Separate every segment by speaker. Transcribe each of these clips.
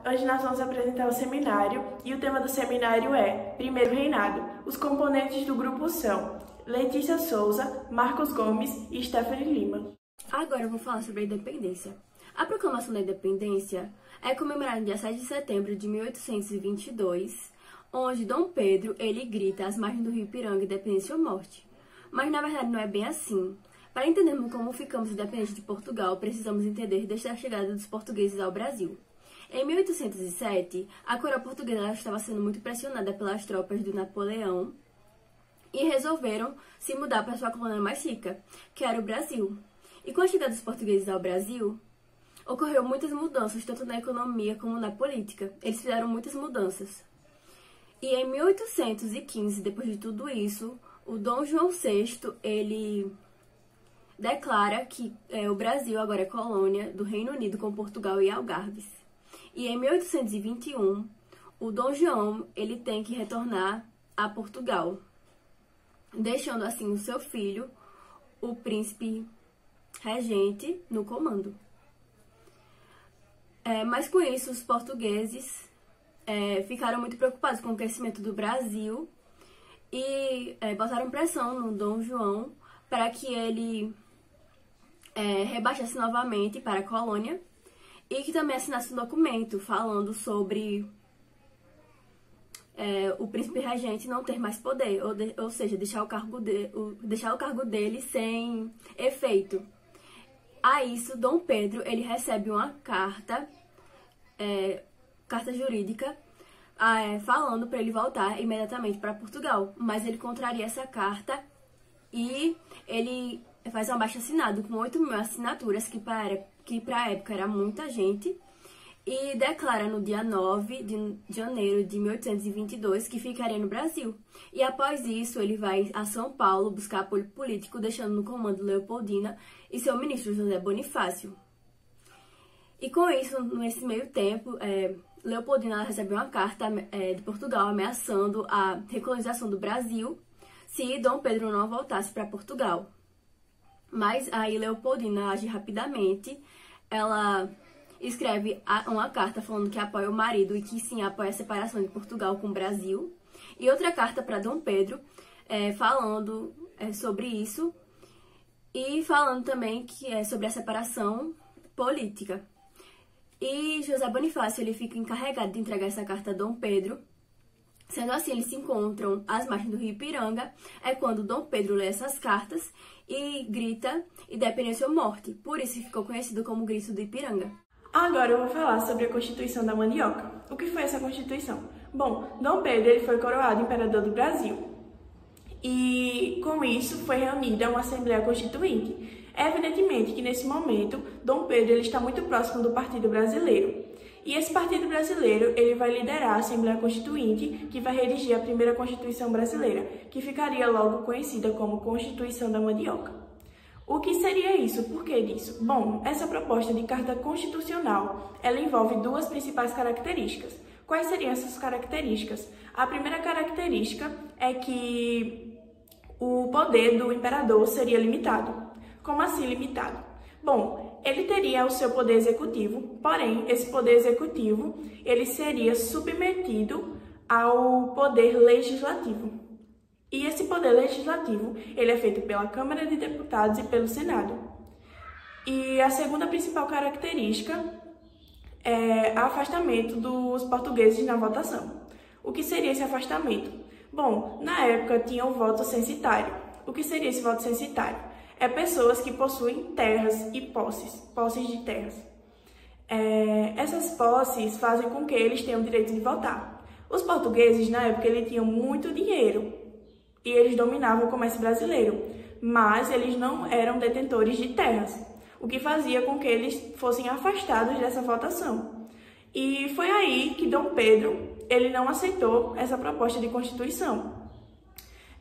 Speaker 1: Hoje nós vamos apresentar o seminário e o tema do seminário é Primeiro Reinado. Os componentes do grupo são Letícia Souza, Marcos Gomes e Stephanie Lima.
Speaker 2: Agora eu vou falar sobre a independência. A proclamação da independência é comemorada no dia 7 de setembro de 1822, onde Dom Pedro ele grita às margens do rio Ipiranga, independência ou morte. Mas na verdade não é bem assim. Para entendermos como ficamos independentes de Portugal, precisamos entender desde a chegada dos portugueses ao Brasil. Em 1807, a coroa portuguesa estava sendo muito pressionada pelas tropas do Napoleão e resolveram se mudar para sua colônia mais rica, que era o Brasil. E com a chegada dos portugueses ao Brasil, ocorreu muitas mudanças, tanto na economia como na política. Eles fizeram muitas mudanças. E em 1815, depois de tudo isso, o Dom João VI, ele declara que o Brasil agora é colônia do Reino Unido com Portugal e Algarves. E em 1821, o Dom João ele tem que retornar a Portugal, deixando assim o seu filho, o príncipe regente, no comando. Mas com isso, os portugueses ficaram muito preocupados com o crescimento do Brasil e botaram pressão no Dom João para que ele rebaixasse novamente para a colônia e que também assinasse um documento falando sobre o príncipe regente não ter mais poder, ou seja, deixar o cargo dele sem efeito. A isso, Dom Pedro ele recebe uma carta jurídica, falando para ele voltar imediatamente para Portugal, mas ele contraria essa carta e ele faz um abaixo-assinado com 8.000 assinaturas, que para a época era muita gente, e declara no dia 9 de janeiro de 1822 que ficaria no Brasil. E após isso, ele vai a São Paulo buscar apoio político, deixando no comando Leopoldina e seu ministro José Bonifácio. E com isso, nesse meio tempo, Leopoldina recebeu uma carta de Portugal ameaçando a recolonização do Brasil se Dom Pedro não voltasse para Portugal. Mas aí Leopoldina age rapidamente, ela escreve uma carta falando que apoia o marido e que sim apoia a separação de Portugal com o Brasil, e outra carta para Dom Pedro falando sobre isso e falando também que sobre a separação política. E José Bonifácio ele fica encarregado de entregar essa carta a Dom Pedro. Sendo assim, eles se encontram às margens do rio Ipiranga. É quando Dom Pedro lê essas cartas e grita independência ou morte. Por isso ficou conhecido como Grito do Ipiranga.
Speaker 1: Agora eu vou falar sobre a Constituição da Mandioca. O que foi essa Constituição? Bom, Dom Pedro ele foi coroado imperador do Brasil. E com isso foi reunida uma Assembleia Constituinte. É evidentemente que nesse momento Dom Pedro ele está muito próximo do Partido Brasileiro. E esse Partido Brasileiro ele vai liderar a Assembleia Constituinte, que vai redigir a primeira Constituição brasileira, que ficaria logo conhecida como Constituição da Mandioca. O que seria isso? Por que disso? Bom, essa proposta de carta constitucional, ela envolve duas principais características. Quais seriam essas características? A primeira característica é que o poder do imperador seria limitado. Como assim limitado? Bom, ele teria o seu poder executivo, porém, esse poder executivo, ele seria submetido ao poder legislativo. E esse poder legislativo, ele é feito pela Câmara de Deputados e pelo Senado. E a segunda principal característica é o afastamento dos portugueses na votação. O que seria esse afastamento? Bom, na época tinha o voto censitário. O que seria esse voto censitário? É pessoas que possuem terras e posses de terras. Essas posses fazem com que eles tenham o direito de votar. Os portugueses, na época, eles tinham muito dinheiro e eles dominavam o comércio brasileiro, mas eles não eram detentores de terras, o que fazia com que eles fossem afastados dessa votação. E foi aí que Dom Pedro ele não aceitou essa proposta de Constituição.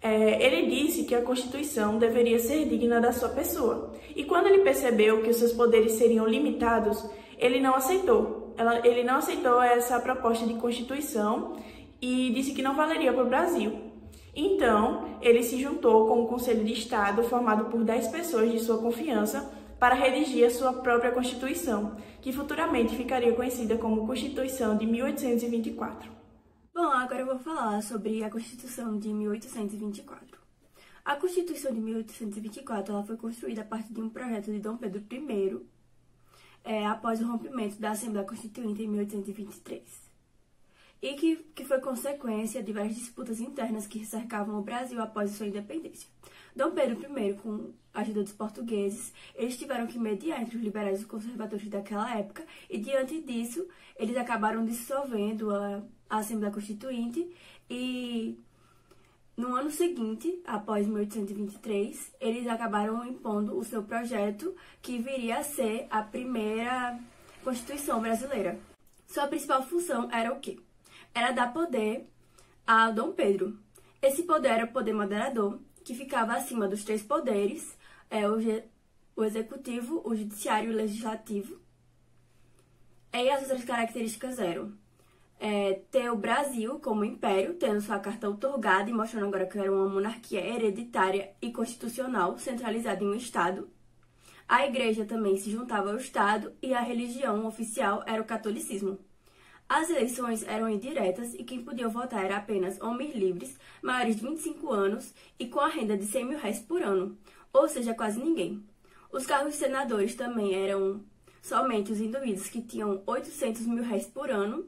Speaker 1: Ele disse que a Constituição deveria ser digna da sua pessoa. E quando ele percebeu que os seus poderes seriam limitados, ele não aceitou. Ele não aceitou essa proposta de Constituição e disse que não valeria para o Brasil. Então, ele se juntou com o Conselho de Estado, formado por 10 pessoas de sua confiança, para redigir a sua própria Constituição, que futuramente ficaria conhecida como Constituição de 1824.
Speaker 2: Bom, agora eu vou falar sobre a Constituição de 1824. A Constituição de 1824 ela foi construída a partir de um projeto de Dom Pedro I, após o rompimento da Assembleia Constituinte em 1823, e que foi consequência de várias disputas internas que cercavam o Brasil após a sua independência. Dom Pedro I, com a ajuda dos portugueses, eles tiveram que mediar entre os liberais e os conservadores daquela época, e diante disso, eles acabaram dissolvendo a Assembleia Constituinte, e no ano seguinte, após 1823, eles acabaram impondo o seu projeto, que viria a ser a primeira Constituição brasileira. Sua principal função era o quê? Era dar poder a Dom Pedro. Esse poder era o poder moderador, que ficava acima dos três poderes, o executivo, o judiciário e o legislativo. E as outras características eram ter o Brasil como império, tendo sua carta outorgada e mostrando agora que era uma monarquia hereditária e constitucional, centralizada em um Estado. A igreja também se juntava ao Estado e a religião oficial era o catolicismo. As eleições eram indiretas e quem podia votar era apenas homens livres, maiores de 25 anos e com a renda de R$100.000 por ano, ou seja, quase ninguém. Os cargos de senadores também eram somente os indivíduos que tinham R$800.000 por ano.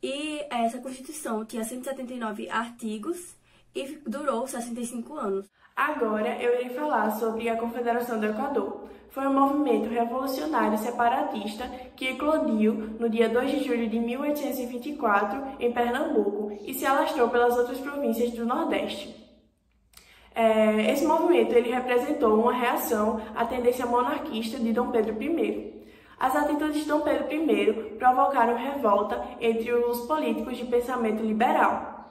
Speaker 2: E essa Constituição tinha 179 artigos e durou 65 anos.
Speaker 1: Agora eu irei falar sobre a Confederação do Equador. Foi um movimento revolucionário separatista que eclodiu no dia 2 de julho de 1824 em Pernambuco e se alastrou pelas outras províncias do Nordeste. Esse movimento ele representou uma reação à tendência monarquista de Dom Pedro I. As atitudes de Dom Pedro I provocaram revolta entre os políticos de pensamento liberal,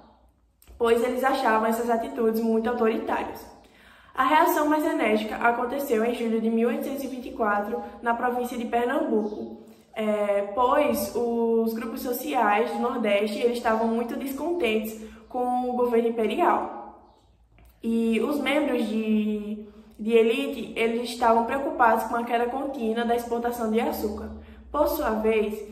Speaker 1: pois eles achavam essas atitudes muito autoritárias. A reação mais enérgica aconteceu em julho de 1824 na província de Pernambuco, pois os grupos sociais do Nordeste eles estavam muito descontentes com o governo imperial. E os membros de elite eles estavam preocupados com a queda contínua da exportação de açúcar. Por sua vez,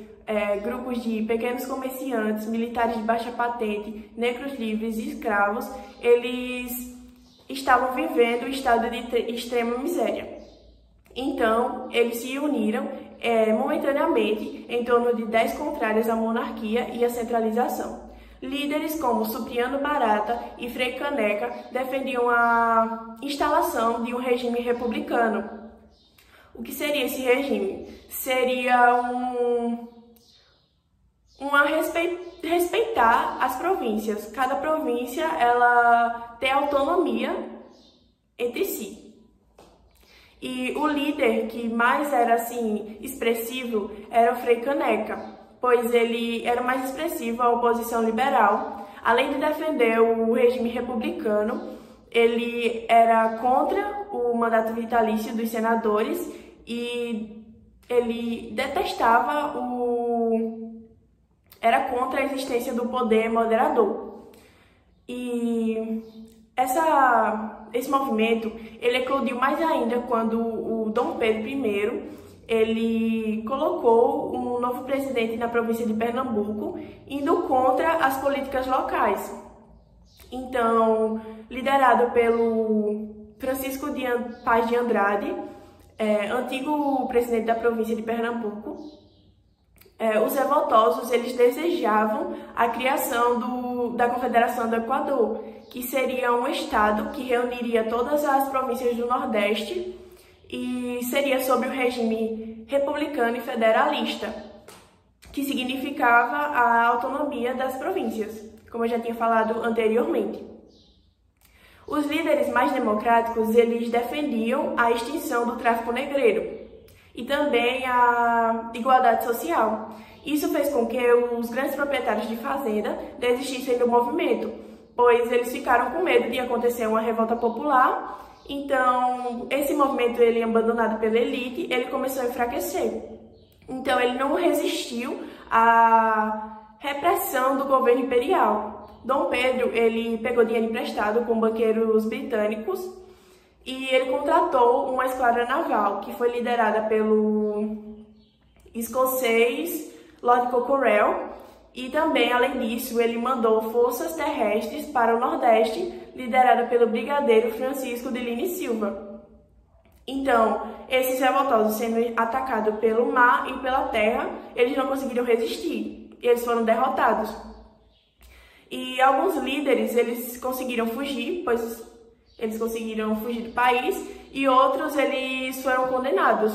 Speaker 1: grupos de pequenos comerciantes, militares de baixa patente, negros livres e escravos, eles estavam vivendo um estado de extrema miséria. Então, eles se uniram momentaneamente em torno de 10 contrários à monarquia e à centralização. Líderes como Supriano Barata e Frei Caneca defendiam a instalação de um regime republicano. O que seria esse regime? Seria respeitar as províncias. Cada província ela tem autonomia entre si. E o líder que mais era assim expressivo era o Frei Caneca, pois ele era mais expressivo à oposição liberal. Além de defender o regime republicano, ele era contra o mandato vitalício dos senadores e ele detestava era contra a existência do poder moderador. E esse movimento ele eclodiu mais ainda quando o Dom Pedro I ele colocou um novo presidente na província de Pernambuco, indo contra as políticas locais. Então, liderado pelo Francisco Paz de Andrade, antigo presidente da província de Pernambuco, os revoltosos eles desejavam a criação da Confederação do Equador, que seria um estado que reuniria todas as províncias do Nordeste e seria sob o regime republicano e federalista, que significava a autonomia das províncias, como eu já tinha falado anteriormente. Os líderes mais democráticos eles defendiam a extinção do tráfico negreiro e também a igualdade social. Isso fez com que os grandes proprietários de fazenda desistissem do movimento, pois eles ficaram com medo de acontecer uma revolta popular. Então, esse movimento, ele abandonado pela elite, ele começou a enfraquecer. Então, ele não resistiu à repressão do governo imperial. Dom Pedro, ele pegou dinheiro emprestado com banqueiros britânicos e ele contratou uma esquadra naval que foi liderada pelo escocês Lord Cockerell, e também, além disso, ele mandou forças terrestres para o Nordeste, liderada pelo brigadeiro Francisco de Lima e Silva. Então, esses revoltosos sendo atacados pelo mar e pela terra, eles não conseguiram resistir, eles foram derrotados. E alguns líderes, eles conseguiram fugir, pois eles conseguiram fugir do país, e outros, eles foram condenados.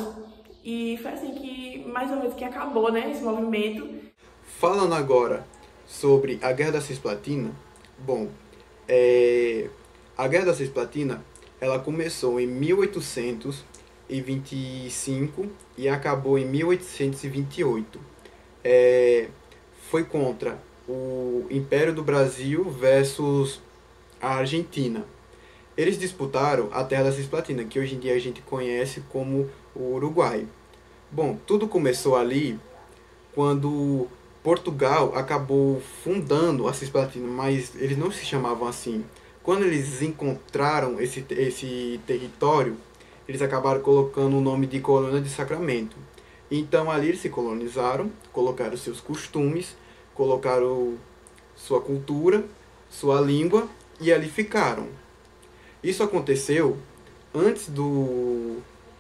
Speaker 1: E foi assim que, mais ou menos, que acabou, né, esse movimento.
Speaker 3: Falando agora sobre a Guerra da Cisplatina, bom, a Guerra da Cisplatina, ela começou em 1825 e acabou em 1828. Foi contra o Império do Brasil versus a Argentina. Eles disputaram a Terra da Cisplatina, que hoje em dia a gente conhece como o Uruguai. Bom, tudo começou ali quando Portugal acabou fundando a Cisplatina, mas eles não se chamavam assim. Quando eles encontraram esse território, eles acabaram colocando o nome de Colônia de Sacramento. Então ali eles se colonizaram, colocaram seus costumes, colocaram sua cultura, sua língua, e ali ficaram. Isso aconteceu antes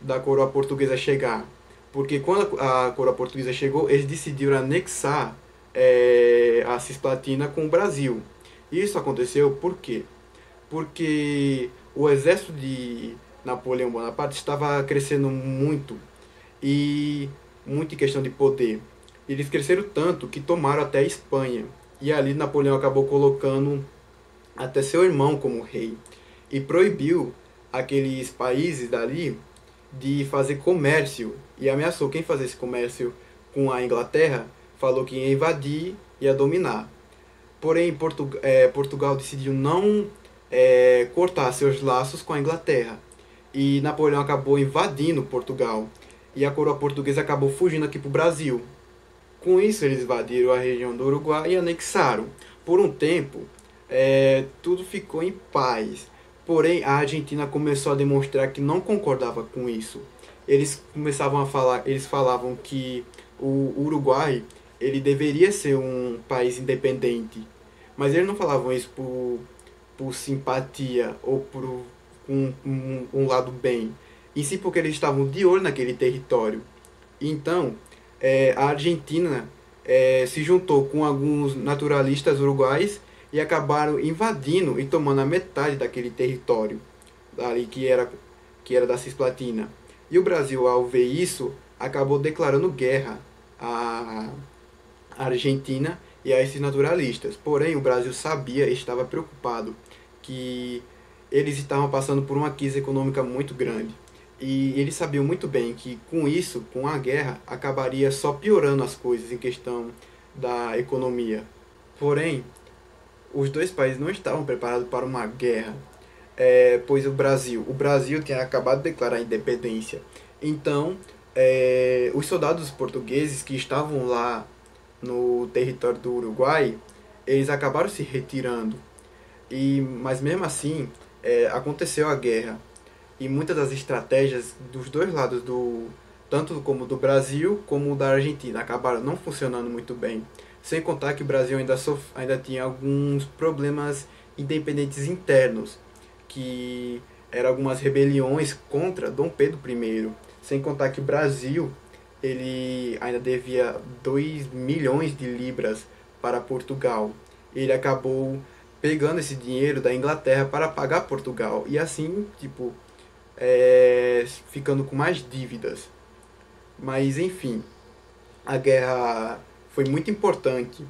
Speaker 3: da coroa portuguesa chegar. Porque quando a coroa portuguesa chegou, eles decidiram anexar a Cisplatina com o Brasil. Isso aconteceu por quê? Porque o exército de Napoleão Bonaparte estava crescendo muito, e muito em questão de poder. Eles cresceram tanto que tomaram até a Espanha. E ali Napoleão acabou colocando até seu irmão como rei. E proibiu aqueles países dali de fazer comércio, e ameaçou quem fazesse comércio com a Inglaterra, falou que ia invadir, ia dominar. Porém, Portugal decidiu não cortar seus laços com a Inglaterra, e Napoleão acabou invadindo Portugal, e a coroa portuguesa acabou fugindo aqui para o Brasil. Com isso, eles invadiram a região do Uruguai e anexaram. Por um tempo, tudo ficou em paz. Porém, a Argentina começou a demonstrar que não concordava com isso. Eles falavam que o Uruguai, ele deveria ser um país independente. Mas eles não falavam isso por simpatia ou por um lado bem. E sim porque eles estavam de olho naquele território. Então, a Argentina se juntou com alguns naturalistas uruguais e acabaram invadindo e tomando a metade daquele território ali que era da Cisplatina. E o Brasil, ao ver isso, acabou declarando guerra à Argentina e a esses naturalistas. Porém, o Brasil sabia e estava preocupado que eles estavam passando por uma crise econômica muito grande. E eles sabiam muito bem que com isso, com a guerra, acabaria só piorando as coisas em questão da economia. Porém, os dois países não estavam preparados para uma guerra, pois o Brasil tinha acabado de declarar a independência. Então, os soldados portugueses que estavam lá no território do Uruguai, eles acabaram se retirando. Mas mesmo assim, aconteceu a guerra. E muitas das estratégias dos dois lados, tanto como do Brasil como da Argentina, acabaram não funcionando muito bem. Sem contar que o Brasil ainda tinha alguns problemas independentes internos, que eram algumas rebeliões contra Dom Pedro I. Sem contar que o Brasil ele ainda devia 2 milhões de libras para Portugal. Ele acabou pegando esse dinheiro da Inglaterra para pagar Portugal. E assim, ficando com mais dívidas. Mas enfim, a guerra foi muito importante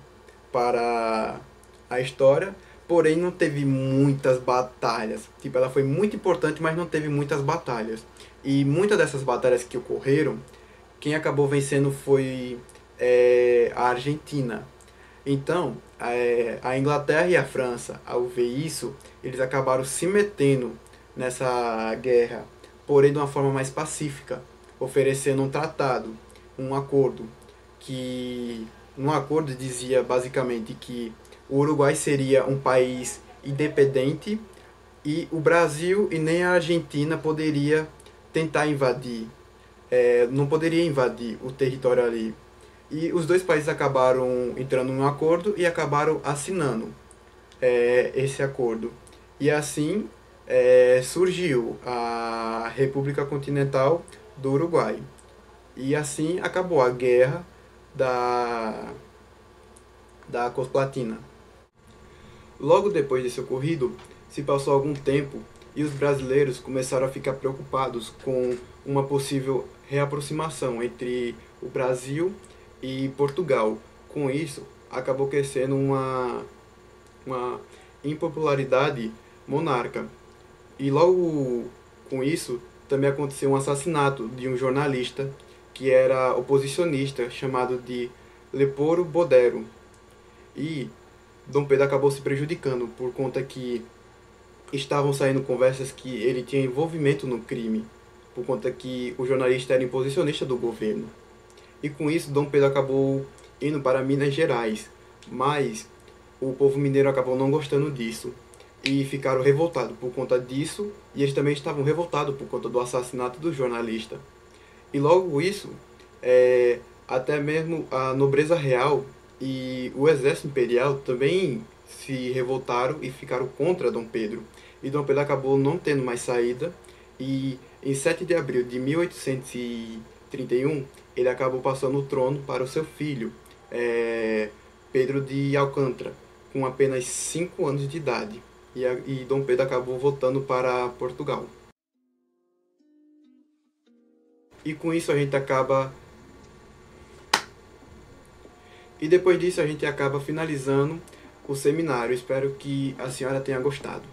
Speaker 3: para a história, porém não teve muitas batalhas. Ela foi muito importante, mas não teve muitas batalhas. E muitas dessas batalhas que ocorreram, quem acabou vencendo foi a Argentina. Então, a Inglaterra e a França, ao ver isso, eles acabaram se metendo nessa guerra, porém de uma forma mais pacífica, oferecendo um tratado, um acordo, que no acordo dizia basicamente que o Uruguai seria um país independente, E o Brasil e nem a Argentina poderia tentar invadir, não poderia invadir o território ali. E os dois países acabaram entrando num acordo e acabaram assinando esse acordo. E assim surgiu a República Continental do Uruguai. E assim acabou a guerra da Cisplatina. Logo depois desse ocorrido, se passou algum tempo e os brasileiros começaram a ficar preocupados com uma possível reaproximação entre o Brasil e Portugal. Com isso, acabou crescendo uma impopularidade monarca. E logo com isso, também aconteceu um assassinato de um jornalista que era oposicionista, chamado de Leporo Bodero. E Dom Pedro acabou se prejudicando por conta que estavam saindo conversas que ele tinha envolvimento no crime, por conta que o jornalista era imposicionista do governo. E com isso, Dom Pedro acabou indo para Minas Gerais, mas o povo mineiro acabou não gostando disso e ficaram revoltados por conta disso, e eles também estavam revoltados por conta do assassinato do jornalista. E logo isso, até mesmo a nobreza real e o exército imperial também se revoltaram e ficaram contra Dom Pedro. E Dom Pedro acabou não tendo mais saída, e em 7 de abril de 1831, ele acabou passando o trono para o seu filho, Pedro de Alcântara, com apenas 5 anos de idade. E Dom Pedro acabou voltando para Portugal. E com isso a gente acaba... E depois disso a gente acaba finalizando o seminário. Espero que a senhora tenha gostado.